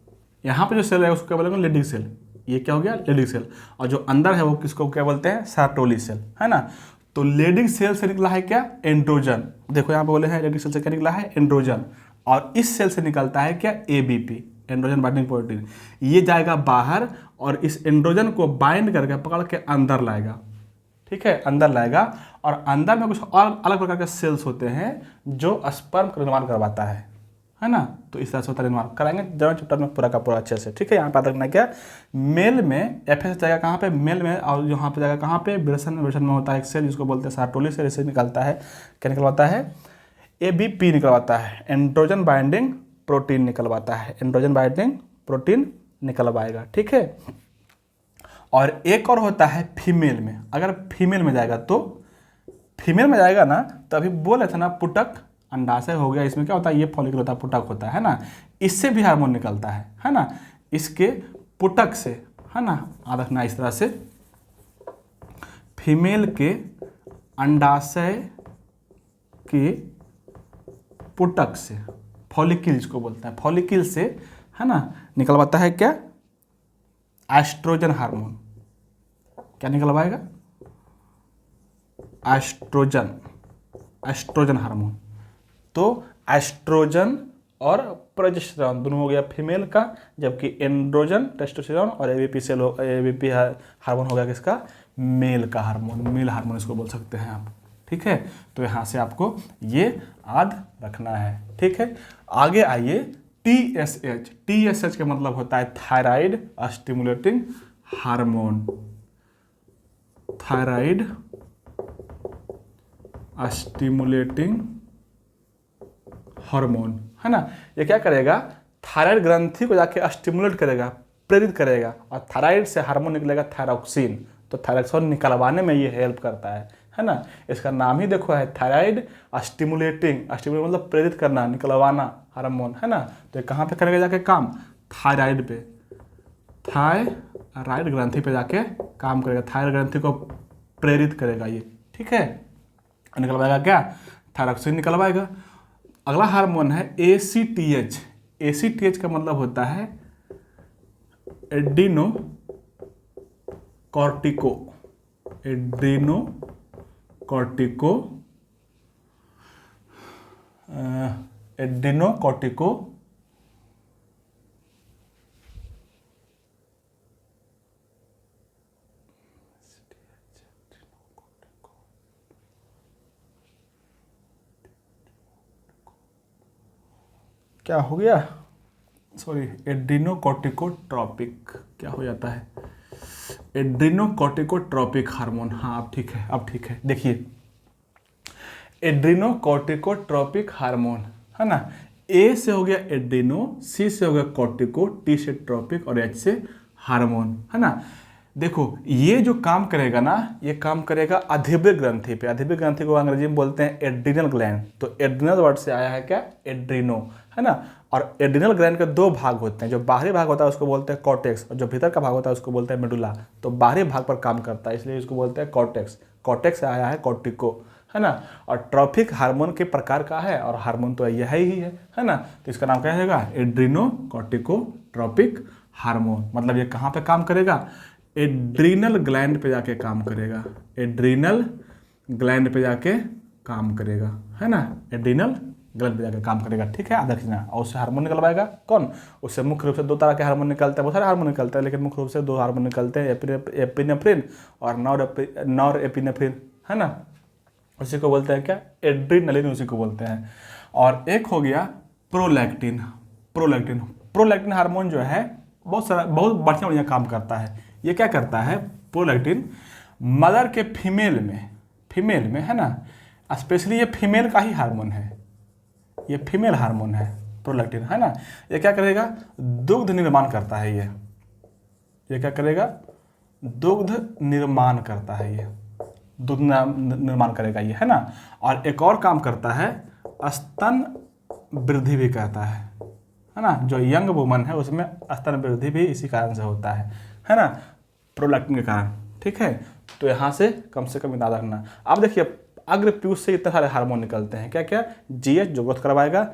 यहाँ पे जो सेल है उसको क्या बोलेंगे, लेडिक सेल। ये क्या हो गया, लेडिक सेल। और जो अंदर है वो किसको क्या बोलते हैं, सर्टोली सेल, है ना। तो लेडिक सेल से निकला है क्या, एंड्रोजन। देखो यहाँ पे बोले हैं लेडिक सेल से क्या निकला है, एंड्रोजन। और इस सेल से निकलता है क्या, ABP, एंड्रोजन बाइंडिंग प्रोटीन। ये जाएगा बाहर और इस एंड्रोजन को बाइंड करके पकड़ के अंदर लाएगा, ठीक है, अंदर लाएगा। और अंदर में कुछ और अलग प्रकार के सेल्स होते हैं जो स्पर्म का निर्माण करवाता है है ना। तो इस तरह से होता है निर्माण, कराएंगे जनरल चैप्टर में पूरा का पूरा अच्छे से, ठीक है। यहाँ पे याद रखना क्या, मेल में एफएस जाएगा कहाँ पे, मेल में, और यहाँ पे जाएगा कहाँ पे, विल्सन में होता है एक सेल जिसको बोलते हैं सार्टोली सेल, इससे निकलता है, क्या निकलवाता है, एबीपी निकलवाता है, एंड्रोजन बाइंडिंग प्रोटीन निकलवाता है, एंड्रोजन बाइंडिंग प्रोटीन निकलवाएगा, ठीक है। और एक और होता है फीमेल में, अगर फीमेल में जाएगा तो, फीमेल में जाएगा ना तो अभी बोले थे ना पुटक अंडाशय हो गया, इसमें क्या होता है, ये फॉलिकल होता है, पुटक होता है ना, इससे भी हार्मोन निकलता है ना, इसके पुटक से, है ना। याद रखना इस तरह से, फीमेल के अंडाशय के पुटक से, फॉलिकल जिसको बोलते हैं, फॉलिकल से, है ना, निकलवाता है क्या, एस्ट्रोजन हार्मोन। क्या निकलवाएगा, एस्ट्रोजन, एस्ट्रोजन हार्मोन। तो एस्ट्रोजन और प्रोजेस्टेरॉन दोनों हो गया फीमेल का, जबकि एंड्रोजन टेस्टोस्टेरोन और एबीपी सेल, एबीपी हार्मोन हो गया किसका, मेल का हार्मोन, मेल हार्मोन इसको बोल सकते हैं आप, ठीक है। तो यहाँ से आपको ये याद रखना है, ठीक है। आगे आइए, TSH, TSH का मतलब होता है thyroid stimulating hormone, thyroid stimulating hormone, है ना। ये क्या करेगा, थायराइड ग्रंथि को जाके स्टिमुलेट करेगा, प्रेरित करेगा, और थायराइड से हार्मोन निकलेगा थायरॉक्सिन, तो थायरॉक्सिन निकलवाने में ये हेल्प करता है ना। इसका नाम ही देखो है थायराइड स्टिमुलेटिंग, स्टिमुलेट मतलब प्रेरित करना, निकलवाना हार्मोन, है ना। तो ये कहाँ पे करेगा जाके काम, थायराइड पे, थायराइड ग्रंथि पे जाके काम करेगा, थायराइड ग्रंथि को प्रेरित करेगा ये, ठीक है। निकलवाएगा क्या, थायरॉक्सिन निकलवाएगा। अगला हार्मोन है ACTH, ACTH का मतलब होता है Adreno cortico, Adreno cortico, Adreno cortico क्या हो गया, सॉरी, एड्रीनोकॉर्टिकोट्रॉपिक क्या हो जाता है, एड्रीनोकॉर्टिकोट्रॉपिक हार्मोन, हाँ अब ठीक है, अब ठीक है। देखिए एड्रीनोकॉर्टिकोट्रॉपिक हार्मोन, है ना, ए से हो गया एड्रीनो, सी से हो गया कॉर्टिको, टी से ट्रॉपिक और एच से हार्मोन, है ना। देखो ये जो काम करेगा ना, ये काम करेगा अधिभृत ग्रंथि पे, अधिभृत ग्रंथि को अंग्रेजी में बोलते हैं एड्रिनल ग्लैंड, तो एड्रिनल वर्ड से आया है क्या, एड्रीनो, है ना। और एड्रिनल ग्लैंड के दो भाग होते हैं, जो बाहरी भाग होता है उसको बोलते हैं कॉर्टेक्स, और जो भीतर का भाग होता है उसको बोलते हैं मेडुला। तो बाहरी भाग पर काम करता है इसलिए इसको बोलते हैं कॉर्टेक्स, कॉर्टेक्स से आया है कॉर्टिको, है ना। और ट्रॉपिक हार्मोन के प्रकार का है, और हार्मोन तो यह ही है ना। तो इसका नाम क्या रहेगा, एड्रीनो कॉर्टिको ट्रॉपिक हार्मोन। मतलब ये कहाँ पे काम करेगा, एड्रीनल ग्लैंड पे जाके काम करेगा, एड्रीनल ग्लैंड पे जाके काम करेगा, है ना, एड्रीनल ग्लैंड पे जाके काम करेगा, ठीक है। याद रखना। और उससे हार्मोन निकलवाएगा कौन, उससे मुख्य रूप से दो तरह के हार्मोन निकलते हैं, बहुत सारे हार्मोन निकलते हैं, लेकिन मुख्य रूप से दो हार्मोन निकलते हैं, एपिनेफ्रिन और नॉर एपिनेफ्रिन, है ना। उसी को बोलते हैं क्या, एड्रीनलिन, उसी को बोलते हैं। और एक हो गया प्रोलैक्टिन, प्रोलैक्टिन, प्रोलैक्टिन हार्मोन जो है बहुत सारा, बहुत बढ़िया बढ़िया काम करता है। ये क्या करता है, प्रोलैक्टिन मदर के फीमेल में, है ना, स्पेशली ये फीमेल का ही हार्मोन है, ये फीमेल हार्मोन है प्रोलैक्टिन, है ना। ये क्या करेगा, दुग्ध निर्माण करता है, ये क्या करेगा, दुग्ध निर्माण करता है, ये दुग्ध निर्माण करेगा ये, है ना। और एक और काम करता है, स्तन वृद्धि भी करता है ना। जो यंग वुमन है उसमें स्तन वृद्धि भी इसी कारण से होता है ना, प्रोलैक्टिन के कारण, ठीक है। तो यहाँ से कम याद रखना। अब देखिए अग्र पीयूष से इतने सारे हार्मोन निकलते हैं, क्या क्या, GH जो ग्रोथ करवाएगा,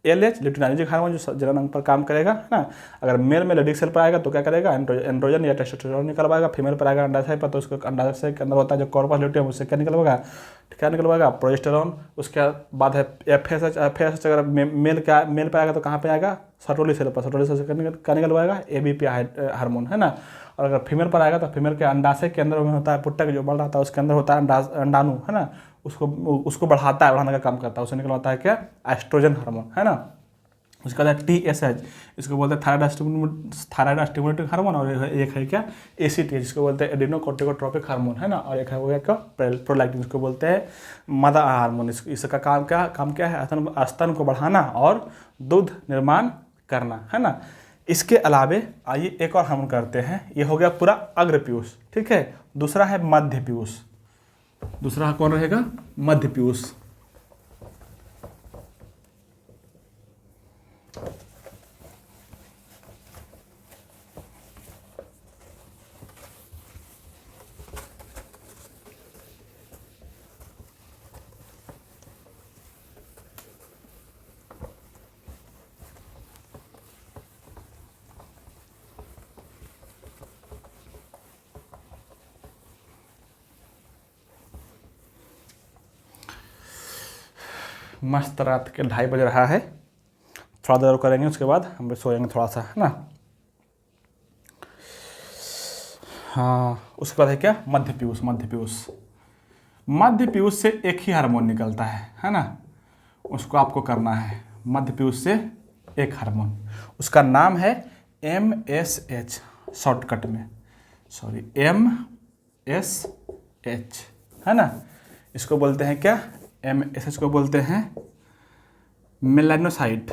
LH लिप्टिनार्जिक हार्मोन जो जनन अंग पर काम करेगा, है ना। अगर मेल में लेडिक सेल पर आएगा तो क्या करेगा, एंड्रोजन या टेस्टोस्टेरोन निकलवाएगा, फीमेल पर आएगा अंडाशय पर तो उसको अंडाशय के अंदर होता है जो कॉर्पस ल्यूटियम, उससे क्या निकलवाएगा, प्रोजेस्टेरॉन। उसके बाद है FSH, अगर मेल पर आएगा तो कहाँ पे आएगा, सर्टोली सेल पर, सर्टोली सेल से क्या निकलवाएगा, ABP हार्मोन, है ना। और अगर फीमेल पर आएगा तो फीमेल के अंडाशय के अंदर में होता है पुट्टक जो बढ़ रहा था, उसके अंदर होता है अंडाणु, है ना, उसको बढ़ाने का काम करता है, उसे निकलवाता है क्या, एस्ट्रोजन हार्मोन, है ना। उसके बाद TSH, इसको बोलते हैं थायराइड स्टिमुलेटिंग हार्मोन, और एक है क्या ACTH, जिसको बोलते हैं एडिनोकोर्टिकोट्रोपिक हार्मोन, है ना, और एक है वो क्या प्रोलैक्टिन, जिसको बोलते हैं मदर हार्मोन। इसका काम क्या है, स्तन को बढ़ाना और दूध निर्माण करना, है ना। इसके अलावे आइए एक और हार्मोन करते हैं, ये हो गया पूरा अग्र पीयूष, ठीक है। दूसरा है मध्य पीयूष, दूसरा कौन रहेगा, मध्य पीयूष। मस्त रात के 2:30 बज रहा है, थोड़ा देर और करेंगे, उसके बाद हम सोएंगे थोड़ा सा, है ना। हाँ, उसके बाद है क्या मध्य पीयूष। मध्य पीयूष से एक ही हार्मोन निकलता है ना, उसको आपको करना है। मध्य पीयूष से एक हार्मोन, उसका नाम है MSH, शॉर्टकट में, सॉरी MSH, है ना। इसको बोलते हैं क्या, MSH को बोलते हैं मेलानोसाइट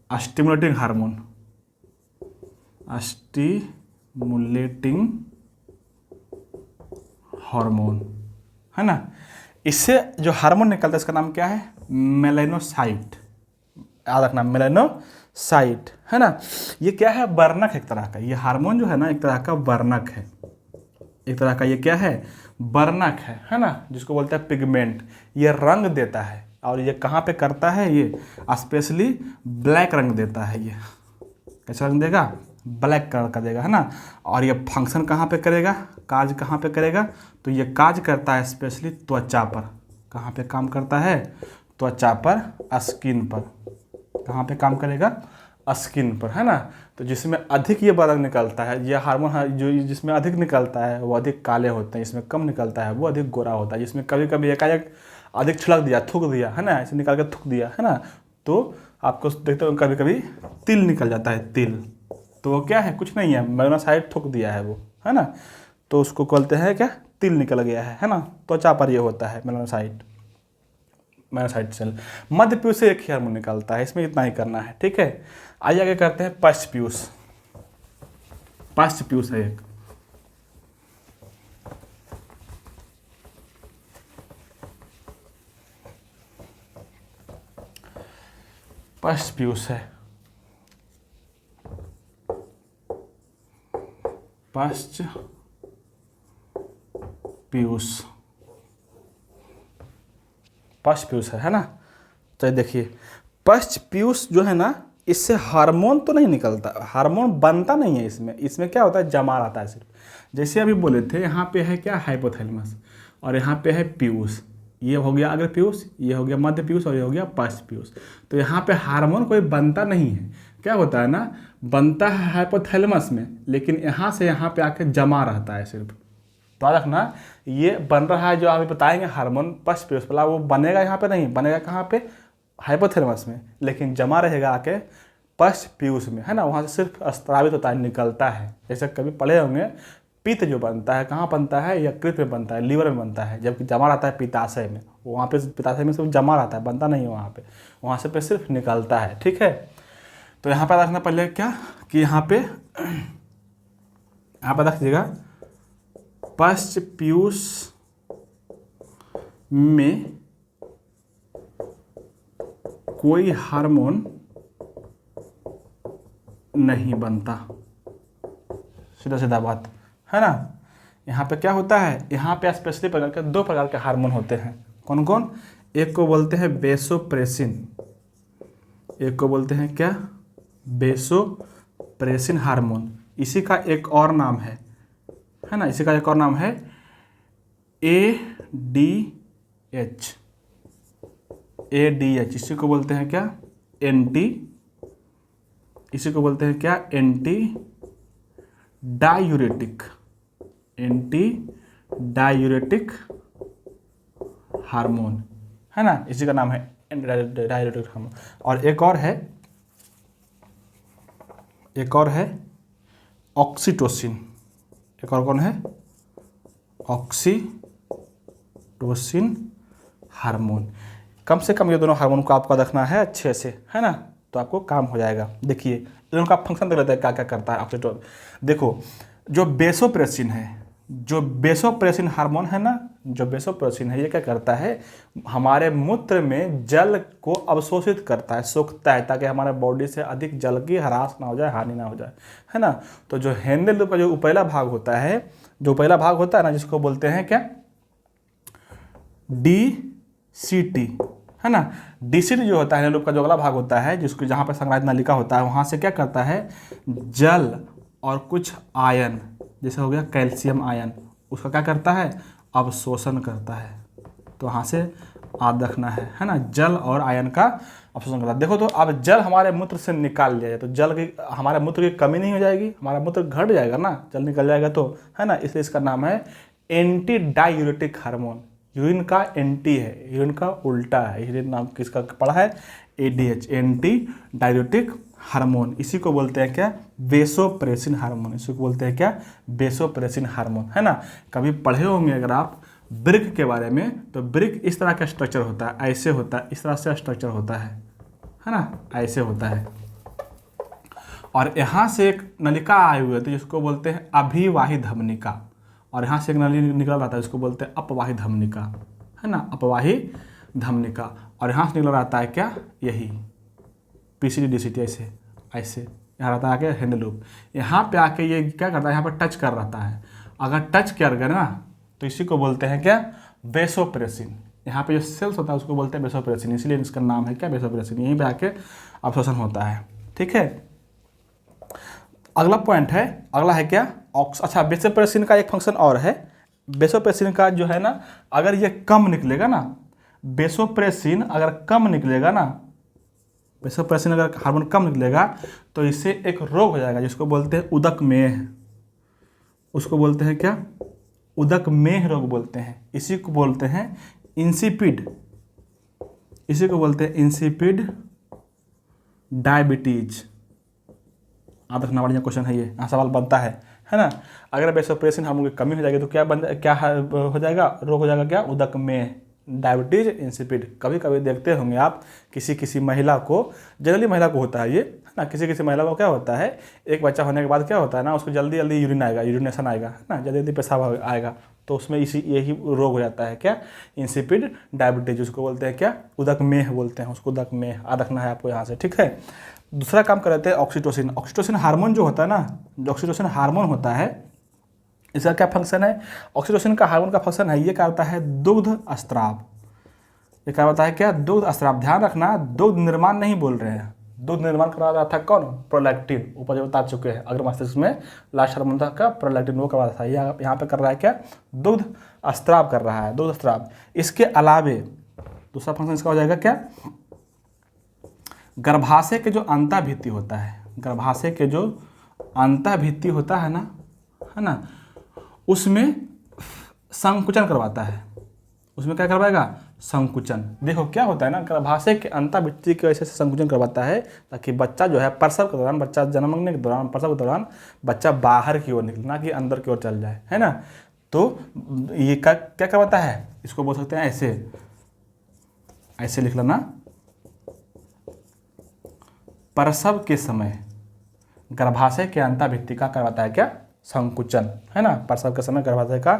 स्टिमुलेटिंग हार्मोन, है ना। इससे जो हार्मोन निकलता है इसका नाम क्या है, मेलानोसाइट, याद रखना मेलानोसाइट, है ना। ये क्या है, वर्णक एक तरह का, ये हार्मोन जो है ना एक तरह का वर्णक है, एक तरह का ये क्या है, वर्णक है ना, जिसको बोलते हैं पिगमेंट। ये रंग देता है, और ये कहाँ पे करता है, ये स्पेशली ब्लैक रंग देता है। ये कैसा रंग देगा, ब्लैक कलर का देगा, है ना। और ये फंक्शन कहाँ पे करेगा, कार्य कहाँ पे करेगा, तो ये कार्य करता है स्पेशली त्वचा पर। कहाँ पे काम करता है, त्वचा पर, स्किन पर। कहाँ पे काम करेगा, स्किन पर, है ना। तो जिसमें अधिक ये रंग निकलता है, ये हार्मोन जो जिसमें अधिक निकलता है वो अधिक काले होते हैं, जिसमें कम निकलता है वो अधिक गोरा होता है। जिसमें कभी कभी एकाएक अधिक छिड़क दिया, थूक दिया, है ना, ऐसे निकाल के थूक दिया, है ना, तो आपको देखते हो कभी कभी तिल निकल जाता है, तिल, तो वो क्या है, कुछ नहीं है, मेलानोसाइट थूक दिया है वो, है ना, तो उसको बोलते हैं क्या, तिल निकल गया है ना। त्वचा पर ये होता है मेलानोसाइट सेल। मध्य पीयूष से एक ही हार्मोन निकलता है, इसमें इतना ही करना है, ठीक है। आइए आगे करते हैं पश्च पीयूष है एक। पश्च पीयूष है, पश्च पीयूष है ना। तो देखिए पश्च पीयूष जो है ना, इससे हार्मोन तो नहीं निकलता, हार्मोन बनता नहीं है इसमें क्या होता है, जमा रहता है सिर्फ। जैसे अभी बोले थे, यहाँ पे है क्या, हाइपोथैलेमस, और यहाँ पे है पीयूष, ये हो गया अग्र पीयूष, ये हो गया मध्य पीयूष, और ये हो गया पश्च पीयूष। तो यहाँ पे हार्मोन कोई बनता नहीं है, क्या होता है ना, बनता है हाइपोथैलेमस में, लेकिन यहाँ से यहाँ पे आके जमा रहता है सिर्फ। तो रखना, ये बन रहा है जो आप बताएंगे हार्मोन पश्च पीयूष वाला, वो बनेगा यहाँ पे नहीं, बनेगा कहाँ पे, हाइपोथैलेमस में, लेकिन जमा रहेगा आके पश्च पीयूष में, है ना। वहाँ से सिर्फ स्रावित होता है, निकलता है। जैसे कभी पढ़े होंगे, पित्त जो बनता है कहाँ बनता है, यकृत में बनता है, लीवर में बनता है, जबकि जमा रहता है पित्ताशय में। वहाँ पे पित्ताशय में सिर्फ जमा रहता है, बनता नहीं है वहाँ से पे सिर्फ निकलता है, ठीक है। तो यहाँ पर रखना पहले क्या, कि यहाँ पे रख दीजिएगा, पश्च पीयूष में कोई हार्मोन नहीं बनता, सीधा बात, है ना। यहाँ पे क्या होता है, यहाँ पे स्पेशली प्रकार के 2 प्रकार के हार्मोन होते हैं। कौन कौन, एक को बोलते हैं वेसोप्रेसिन, एक को बोलते हैं क्या, वेसोप्रेसिन हार्मोन। इसी का एक और नाम है ना, इसी का एक और नाम है ADH, इसी को बोलते हैं क्या, इसी को बोलते हैं क्या, एंटी डायूरेटिक हार्मोन, है ना, इसी का नाम है डाययूरेटिक हार्मोन। और एक और है ऑक्सीटोसिन। एक और कौन है? Oxytocin hormone. कम से कम ये दोनों हार्मोन को आपको रखना है अच्छे से, है ना, तो आपको काम हो जाएगा। देखिए दोनों का फंक्शन देख लेते हैं क्या क्या करता है ऑक्सीटोसिन। देखो जो बेसोप्रेसिन है, जो बेसोप्रेसिन हार्मोन है ना, जो बेसोप्रेसिन है ये क्या करता है, हमारे मूत्र में जल को अवशोषित करता है, सोखता है, ताकि हमारे बॉडी से अधिक जल की ह्रास ना हो जाए, हानि ना हो जाए, है ना। तो जो हैंडल लूप का जो उपला भाग होता है, ना, जिसको बोलते हैं क्या, DCT, है ना। DCT जो होता है हैंडल लूप का जो अगला भाग होता है, जिसको जहाँ पर संग्राहित नलिका होता है, वहाँ से क्या करता है, जल और कुछ आयन, जैसे हो गया कैल्शियम आयन, उसका क्या करता है, अवशोषण करता है। तो वहाँ से याद रखना है ना, जल और आयन का अवशोषण करता है। देखो तो अब जल हमारे मूत्र से निकाल लिया जाए तो जल की, हमारे मूत्र की कमी नहीं हो जाएगी, हमारा मूत्र घट जाएगा ना, जल निकल जाएगा तो, है ना। इसलिए इसका नाम है एंटी डायूरेटिक हार्मोन। यूरिन का एंटी है, यूरिन का उल्टा है, इसलिए नाम किसका पड़ा है, ADH, एंटी डायूरेटिक हार्मोन। इसी को बोलते हैं क्या, वेसोप्रेसिन हार्मोन। इसी को बोलते हैं क्या, वेसोप्रेसिन हार्मोन, है ना। कभी पढ़े होंगे अगर आप वृक्क के बारे में, तो वृक्क इस तरह का स्ट्रक्चर होता है, ऐसे होता है, इस तरह से स्ट्रक्चर होता है ना, ऐसे होता है। और यहाँ से एक नलिका आई हुई होती है जिसको बोलते हैं अभिवाही धमनिका, और यहाँ से एक नली निकल रहा था जिसको बोलते हैं अपवाही धमनिका, है ना, अपवाही धमनिका। और यहाँ से निकल रहा है क्या, यही PCD DCT, ऐसे यहाँ रहता है आके हैंडल लूप। यहाँ पे आके ये क्या करता है, यहाँ पर टच कर रहता है, अगर टच कर गया ना तो इसी को बोलते हैं क्या, वेसोप्रेसिन। यहाँ पे जो सेल्स होता है उसको बोलते हैं वेसोप्रेसिन, इसलिए इसका नाम है क्या, वेसोप्रेसिन। यहीं पे आके अवशोषण होता है, ठीक है। अगला पॉइंट है, अगला है क्या, अच्छा, वेसोप्रेसिन का एक फंक्शन और है। वेसोप्रेसिन का जो है ना, अगर ये कम निकलेगा ना, वेसोप्रेसिन अगर कम निकलेगा ना, वेसोप्रेसिन अगर हार्मोन कम निकलेगा तो इससे एक रोग हो जाएगा जिसको बोलते हैं उदकमेह। उसको बोलते हैं क्या, उदकमेह रोग बोलते हैं। इसी को बोलते हैं इंसिपिड, इसी को बोलते हैं इंसिपिड डायबिटीज। आप रखना बढ़िया क्वेश्चन है ये, यहाँ सवाल बनता है ना। अगर वेसोप्रेसिन हार्मोन की कमी हो जाएगी तो क्या हो जाएगा, रोग हो जाएगा क्या, उदकमेह, डायबिटीज, इंसिपिड। कभी कभी देखते होंगे आप किसी महिला को, जनरली महिला को होता है ये, है ना, किसी महिला को क्या होता है, एक बच्चा होने के बाद क्या होता है ना, उसको जल्दी जल्दी यूरिन आएगा, यूरिनेशन आएगा, है ना, जल्दी जल्दी पेशाब आएगा, तो उसमें यही रोग हो जाता है क्या, इंसिपिड डायबिटीज। उसको बोलते हैं क्या, उदकमेह बोलते हैं उसको, उदकमेह याद रखना है आपको यहाँ से, ठीक है। दूसरा काम कर रहे थे ऑक्सीटोसिन। ऑक्सीटोसिन हार्मोन जो होता है ना, जो ऑक्सीटोसिन हार्मोन होता है, इसका क्या फंक्शन है, ऑक्सीटोसिन का हार्मोन का फंक्शन है, ये करता है दुग्ध स्राव। ये क्या होता है क्या, दुग्ध स्राव। ध्यान रखना, दुग्ध निर्माण नहीं बोल रहे हैं, दुग्ध निर्माण करा रहा था कौन, प्रोलैक्टिन। ऊपर जो बता चुके हैं, अगर मस्तिष्क में लास्ट हार्मोन था का प्रोलैक्टिन, वो करवा रहा था। यहाँ पे कर रहा है क्या, दुग्ध स्राव कर रहा है, दुग्ध स्राव। इसके अलावे दूसरा फंक्शन इसका हो जाएगा क्या, गर्भाशय के जो अंतःभित्ति होता है, गर्भाशय के जो अंतःभित्ति होता है ना, उसमें संकुचन करवाता है। उसमें क्या करवाएगा, संकुचन। देखो क्या होता है ना, गर्भाशय के अंतःभित्ति की वजह से संकुचन करवाता है, ताकि बच्चा जो है प्रसव के दौरान, बच्चा जन्मने के दौरान, प्रसव के दौरान बच्चा बाहर की ओर निकले, ना कि अंदर की ओर चल जाए, है ना। तो ये क्या करवाता है, इसको बोल सकते हैं ऐसे लिख लेना, प्रसव के समय गर्भाशय के अंतःभित्ति का करवाता है क्या, संकुचन, है ना। प्रसव के समय गर्भाशय का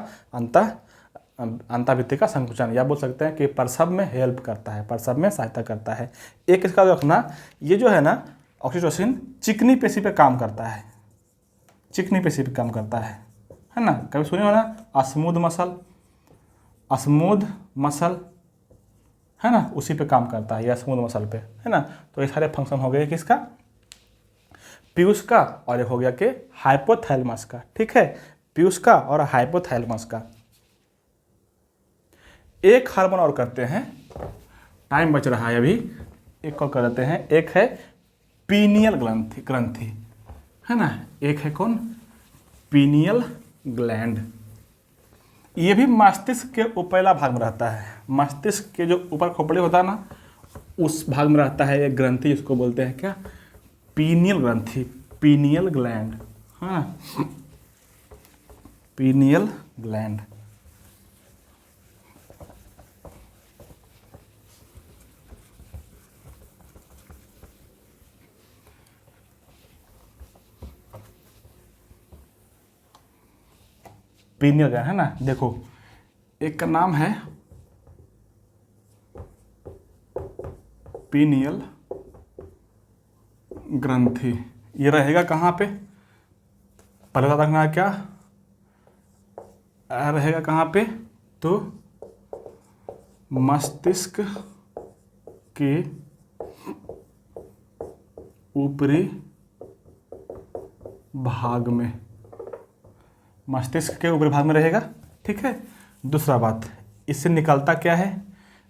अंतःभित्ति का संकुचन, या बोल सकते हैं कि प्रसव में हेल्प करता है, प्रसव में सहायता करता है। एक इसका रखना, ये जो है ना ऑक्सीटोसिन चिकनी पेशी पे काम करता है, चिकनी पेशी पे काम करता है ना। कभी सुने हो ना, स्मूथ मसल, है ना, उसी पे काम करता है, या स्मूथ मसल पे, है ना। तो ये सारे फंक्शन हो गए किसका, पीयूष का, और एक हो गया कि हाइपोथैलेमस का, ठीक है, पीयूष का और हाइपोथैलेमस का। एक हार्मोन और करते हैं, टाइम बच रहा है अभी, एक और कर देते हैं। एक है पीनियल ग्रंथि, है ना, एक है कौन, पीनियल ग्लैंड। ये भी मस्तिष्क के उपला भाग में रहता है। मस्तिष्क के जो ऊपर खोपड़ी होता है ना, उस भाग में रहता है एक ग्रंथि, इसको बोलते हैं क्या, पीनियल ग्रंथि, पीनियल ग्लैंड, हाँ, पीनियल ग्लैंड। पीनियल ग्लैंड है ना, देखो एक का नाम है पीनियल ग्रंथि। ये रहेगा कहाँ पे, पहले बता रखना है क्या रहेगा कहाँ पे, तो मस्तिष्क के ऊपरी भाग में, मस्तिष्क के ऊपरी भाग में रहेगा, ठीक है। दूसरा बात, इससे निकलता क्या है,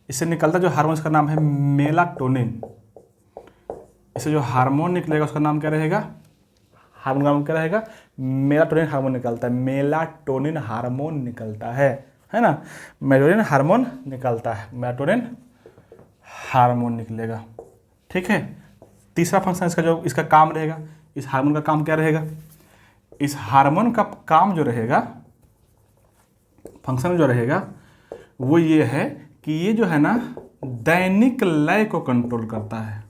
इससे निकलता जो हार्मोन, का नाम है मेलाटोनिन। इससे जो हार्मोन निकलेगा उसका नाम क्या रहेगा, हार्मोन का नाम क्या रहेगा, मेलाटोनिन हार्मोन निकलता है, मेलाटोनिन हार्मोन निकलता है ना, मेलाटोनिन हार्मोन निकलता है, मेलाटोनिन हार्मोन निकलेगा, ठीक है। तीसरा फंक्शन इसका जो इसका काम रहेगा, इस हार्मोन का काम क्या रहेगा, इस हार्मोन का काम जो रहेगा, फंक्शन जो रहेगा वो ये है कि ये जो है ना दैनिक लय को कंट्रोल करता है,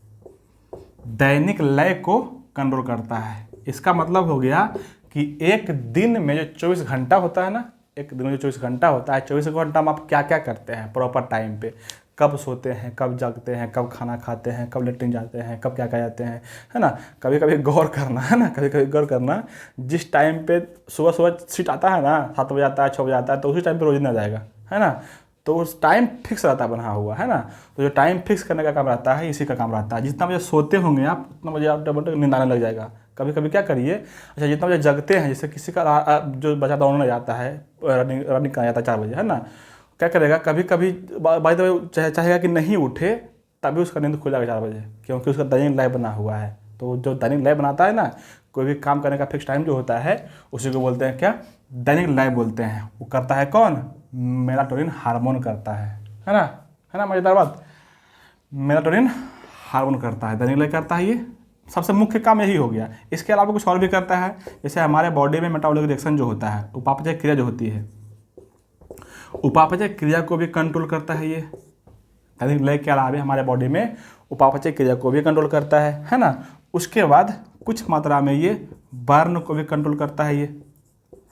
दैनिक लय को कंट्रोल करता है। इसका मतलब हो गया कि एक दिन में जो 24 घंटा होता है ना, एक दिन में जो 24 घंटा होता है, 24 घंटा में आप क्या क्या करते हैं प्रॉपर टाइम पे, कब सोते हैं, कब जागते हैं, कब खाना खाते हैं, कब लेटरिन जाते हैं, कब क्या क्या जाते हैं, है ना। कभी कभी गौर करना, है ना, कभी कभी गौर करना, जिस टाइम पे सुबह सुबह सीट आता है ना, 7 बजे आता है, 6 बजे आता है, तो उसी टाइम पे रोज ना जाएगा, है ना। तो उस टाइम फिक्स रहता है बना हुआ, है ना। तो जो टाइम फिक्स करने का काम रहता है, इसी का काम रहता है। जितना बजे सोते होंगे आप, उतना बजे आप ऑटोमेटिक नींद आने लग जाएगा। कभी कभी क्या करिए, अच्छा जितना बजे जगते हैं, जैसे किसी का जो बच्चा दौड़ने जाता है, रनिंग करने जाता है 4 बजे, है ना, क्या करेगा, कभी कभी बाई द वे चाहेगा कि नहीं उठे, तभी उसका नींद खुल जाएगा 4 बजे, क्योंकि उसका दैनिक लय बना हुआ है। तो जो दैनिक लय बनाता है ना, कोई भी काम करने का फिक्स टाइम जो होता है, उसी को बोलते हैं क्या, दैनिक लय बोलते हैं। वो करता है कौन, मेलाटोनिन हार्मोन करता है ना मजेदार बात, मेलाटोनिन हार्मोन करता है, दैनिक लय करता है। ये सबसे मुख्य काम यही हो गया। इसके अलावा कुछ और भी करता है, जैसे हमारे बॉडी में मेटाबॉलिक रिएक्शन जो होता है, उपापचय क्रिया जो होती है, उपापचय क्रिया को भी कंट्रोल करता है ये। दैनिक लय के अलावा हमारे बॉडी में उपापचय क्रिया को भी कंट्रोल करता है ना। उसके बाद कुछ मात्रा में ये बर्न को भी कंट्रोल करता है ये,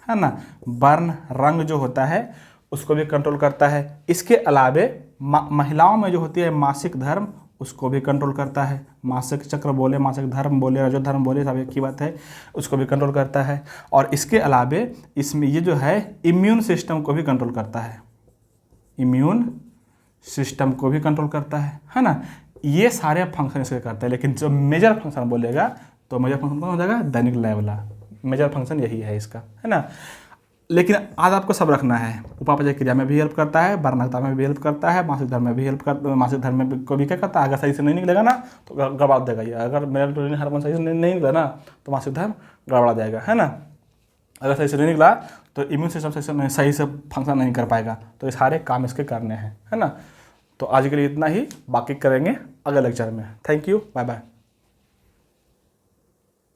है ना, बर्न रंग जो होता है उसको भी कंट्रोल करता है। इसके अलावे महिलाओं में जो होती है मासिक धर्म, उसको भी कंट्रोल करता है। मासिक चक्र बोले, मासिक धर्म बोले, रजो धर्म बोले, सब एक ही बात है, उसको भी कंट्रोल करता है। और इसके अलावे इसमें ये जो है इम्यून सिस्टम को भी कंट्रोल करता है, इम्यून सिस्टम को भी कंट्रोल करता है ना। ये सारे फंक्शन इसके करते हैं। लेकिन जो मेजर फंक्शन बोलेगा तो मेजर फंक्शन कौन हो जाएगा, दैनिक लय वाला मेजर फंक्शन यही है इसका, है ना। लेकिन आज आपको सब रखना है, उपापचय क्रिया में भी हेल्प करता है, वर्णकता में भी हेल्प करता है, मासिक धर्म में भी हेल्प करता है, मासिक धर्म में को भी क्या करता है, अगर सही से नहीं निकलेगा ना तो गड़बड़ा देगा ये। अगर मेलाटोनिन हार्मोन सही से नहीं निकला ना तो मासिक धर्म गड़बड़ा जाएगा, है ना। अगर सही से नहीं निकला तो इम्यून सिस्टम सही से फंक्शन नहीं कर पाएगा। तो ये सारे काम इसके करने हैं, है ना। तो आज के लिए इतना ही, बाकी करेंगे अगले लेक्चर में। Thank you, bye bye.